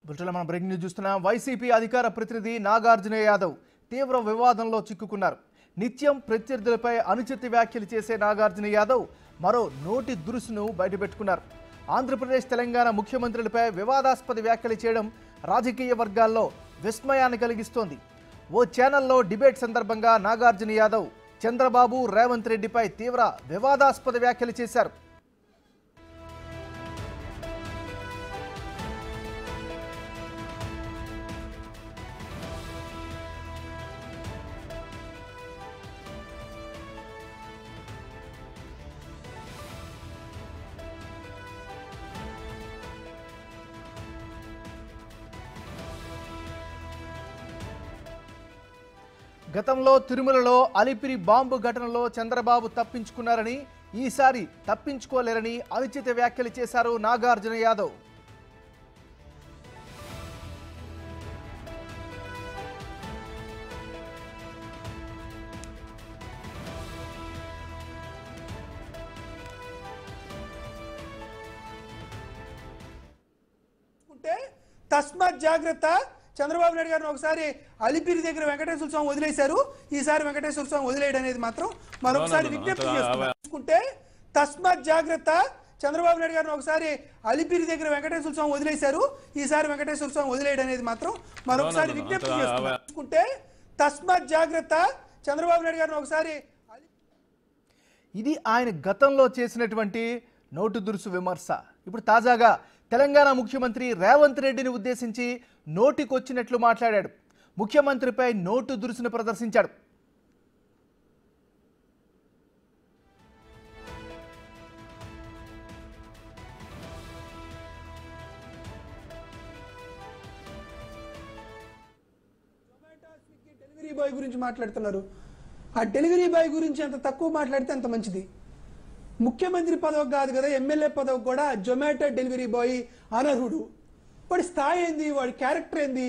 బులెటిన్లో మనం breaking news చూస్తున్నాం. వైసీపీ అధికార ప్రతినిధి నాగార్జున యాదవ్ తీవ్ర వివాదంలో చిక్కుకున్నారు. నిత్యం ప్రత్యర్థులపై అనుచిత వ్యాఖ్యలు చేసే నాగార్జున యాదవ్ మరో నోటి దురుసును బయటపెట్టుకున్నారు. ఆంధ్రప్రదేశ్ తెలంగాణ ముఖ్యమంత్రులపై వివాదాస్పద వ్యాఖ్యలు చేయడం రాజకీయ వర్గాల్లో విస్మయాన్ని కలిగిస్తోంది. ఓ ఛానల్లో డిబేట్ సందర్భంగా నాగార్జున యాదవ్ చంద్రబాబు రేవంత్ రెడ్డిపై తీవ్ర వివాదాస్పద వ్యాఖ్యలు చేశారు. గతంలో తిరుమలలో అలిపిరి బాంబు ఘటనలో చంద్రబాబు తప్పించుకున్నారని, ఈసారి తప్పించుకోలేరని అనుచిత వ్యాఖ్యలు చేశారు నాగార్జున యాదవ్. తస్మాత్ జాగ్రత్త. చంద్రబాబు నాయుడు గారిని ఒకసారి అలిపిరి దగ్గర వెంకటేశ్వర స్వామి వదిలేశారు, ఈసారి వెంకటేశ్వర స్వామి వదిలేయడం అనేది మాత్రం మరొకసారి విజ్ఞప్తి చేసుకుంటే తస్మాత్ జాగ్రత్త. చంద్రబాబు నాయుడు గారిని ఒకసారి అలిపిరి దగ్గర వెంకటేశ్వర స్వామి వదిలేశారు, ఈసారి వెంకటేశ్వర స్వామి వదిలేయడం అనేది మాత్రం మరొకసారి విజ్ఞప్తి చేసుకుంటే తస్మాత్ జాగ్రత్త. చంద్రబాబు నాయుడు గారిని ఒకసారి ఇది ఆయన గతంలో చేసినటువంటి నోటు దురుసు విమర్శ. ఇప్పుడు తాజాగా తెలంగాణ ముఖ్యమంత్రి రేవంత్ రెడ్డిని ఉద్దేశించి నోటికొచ్చినట్లు మాట్లాడాడు. ముఖ్యమంత్రిపై నోటు దురుసును ప్రదర్శించాడు. డెలివరీ బాయ్ గురించి మాట్లాడుతున్నారు. ఆ డెలివరీ బాయ్ గురించి ఎంత తక్కువ మాట్లాడితే అంత మంచిది. ముఖ్యమంత్రి పదవి కాదు కదా, ఎమ్మెల్యే పదవి కూడా జొమాటో డెలివరీ బాయ్ అనర్హుడు. వాడి స్థాయి ఏంది, వాడి క్యారెక్టర్ ఏంది?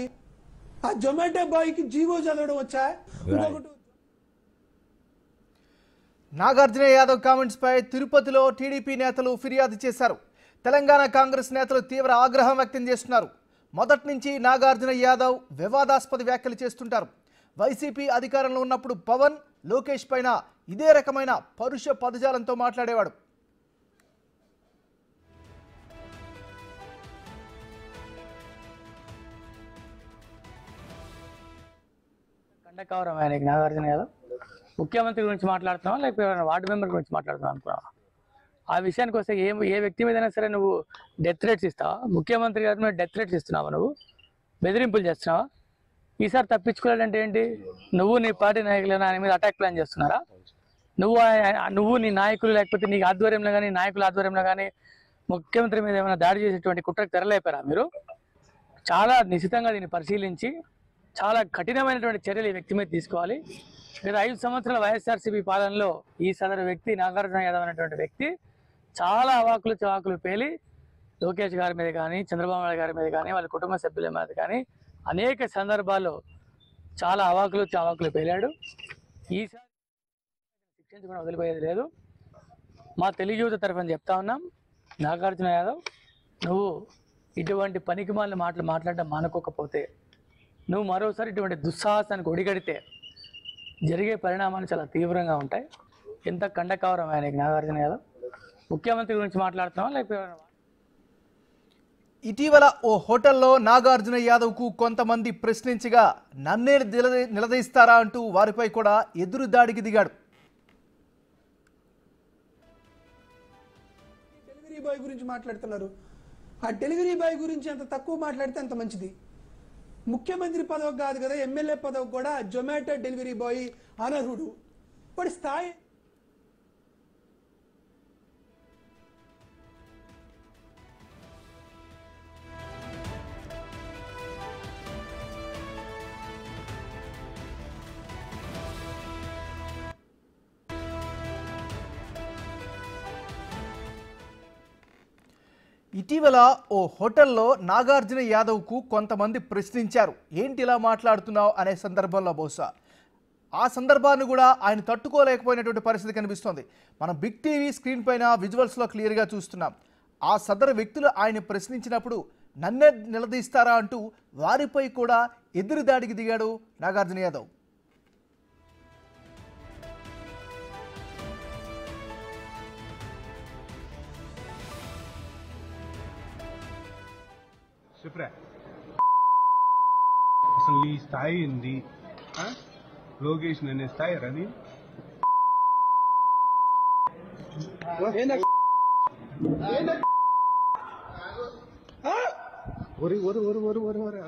ఆ జొమాటో బాయ్కి జీవో చదవడం వచ్చా? నాగార్జున యాదవ్ కామెంట్స్ పై తిరుపతిలో టీడీపీ నేతలు ఫిర్యాదు చేశారు. తెలంగాణ కాంగ్రెస్ నేతలు తీవ్ర ఆగ్రహం వ్యక్తం చేస్తున్నారు. మొదటి నుంచి నాగార్జున యాదవ్ వివాదాస్పద వ్యాఖ్యలు చేస్తుంటారు. వైసీపీ అధికారంలో ఉన్నప్పుడు పవన్, లోకేష్ పైన ఇదే రకమైన పరుష పదజాలంతో మాట్లాడేవాడు. కండకవరం ఆయనకి నాగార్జున యాదవ్ ముఖ్యమంత్రి గురించి మాట్లాడుతున్నావా, లేకపోతే వార్డు మెంబర్ గురించి మాట్లాడుతున్నావు అనుకున్నావా? ఆ విషయానికి వస్తే ఏ వ్యక్తి మీదైనా సరే నువ్వు డెత్ థ్రెట్స్ ఇస్తావా? ముఖ్యమంత్రి గారి మీద డెత్ థ్రెట్స్ ఇస్తున్నావా? నువ్వు బెదిరింపులు చేస్తున్నావా? ఈసారి తప్పించుకోవాలంటే ఏంటి? నువ్వు నీ పార్టీ నాయకులు ఆయన మీద అటాక్ ప్లాన్ చేస్తున్నారా? నువ్వు నీ నాయకులు, లేకపోతే నీ ఆధ్వర్యంలో కానీ నాయకుల ఆధ్వర్యంలో కానీ ముఖ్యమంత్రి మీద ఏమైనా దాడి చేసేటువంటి కుట్రకు తెరలేపారా మీరు? చాలా నిశితంగా దీన్ని పరిశీలించి చాలా కఠినమైనటువంటి చర్యలు ఈ వ్యక్తి మీద తీసుకోవాలి. గత 5 సంవత్సరాల వైఎస్ఆర్సీపీ పాలనలో ఈ సదరు వ్యక్తి నాగార్జున యాదవ్ అనేటువంటి వ్యక్తి చాలా చవాకులు పేలి లోకేష్ గారి మీద కానీ, చంద్రబాబు నాయుడు గారి మీద కానీ, వాళ్ళ కుటుంబ సభ్యుల మీద కానీ అనేక సందర్భాల్లో చాలా చవాకులు పేలాడు. ఈసారి శిక్షించకుండా వదిలిపోయేది లేదు. మా తెలుగు యువత తరఫున చెప్తా ఉన్నాం, నాగార్జున యాదవ్ నువ్వు ఇటువంటి పనికిమాలిన మాటలు మాట్లాడడం మానుకోకపోతే, నువ్వు మరోసారి ఇటువంటి దుస్సాహసానికి ఒడిగడితే జరిగే పరిణామాలు చాలా తీవ్రంగా ఉంటాయి. ఎంత కండకవరం ఆయనకి నాగార్జున యాదవ్. ముఖ్యమంత్రి గురించి మాట్లాడుతున్నావా, లేకపోతే ఇటీవల ఓ హోటల్లో నాగార్జున యాదవ్కు కొంతమంది ప్రశ్నించగా నన్నే నిలదీస్తారా అంటూ వారిపై కూడా ఎదురు దాడికి దిగాడు. డెలివరీ బాయ్ గురించి మాట్లాడుతున్నారు. ఆ డెలివరీ బాయ్ గురించి ఎంత తక్కువ మాట్లాడితే అంత మంచిది. ముఖ్యమంత్రి పదవి కాదు కదా, ఎమ్మెల్యే పదవి కూడా జొమాటో డెలివరీ బాయ్ అనర్హుడు. వాడి స్థాయి ఇటీవల ఓ హోటల్లో నాగార్జున యాదవ్కు కొంతమంది ప్రశ్నించారు. ఏంటి ఇలా మాట్లాడుతున్నావు అనే సందర్భంలో బహుశా ఆ సందర్భాన్ని కూడా ఆయన తట్టుకోలేకపోయినటువంటి పరిస్థితి కనిపిస్తోంది. మనం బిగ్ టీవీ స్క్రీన్ పైన విజువల్స్లో క్లియర్గా చూస్తున్నాం. ఆ సదరు వ్యక్తులు ఆయన ప్రశ్నించినప్పుడు నన్నే నిలదీస్తారా అంటూ వారిపై కూడా ఎదురుదాడికి దిగాడు నాగార్జున యాదవ్. అసలు ఈ స్థాయి ఉంది, లోకేష్ అనే స్థాయి రవి. ఒరి ఒరి ఒరి ఒరి ఒరి ఒరి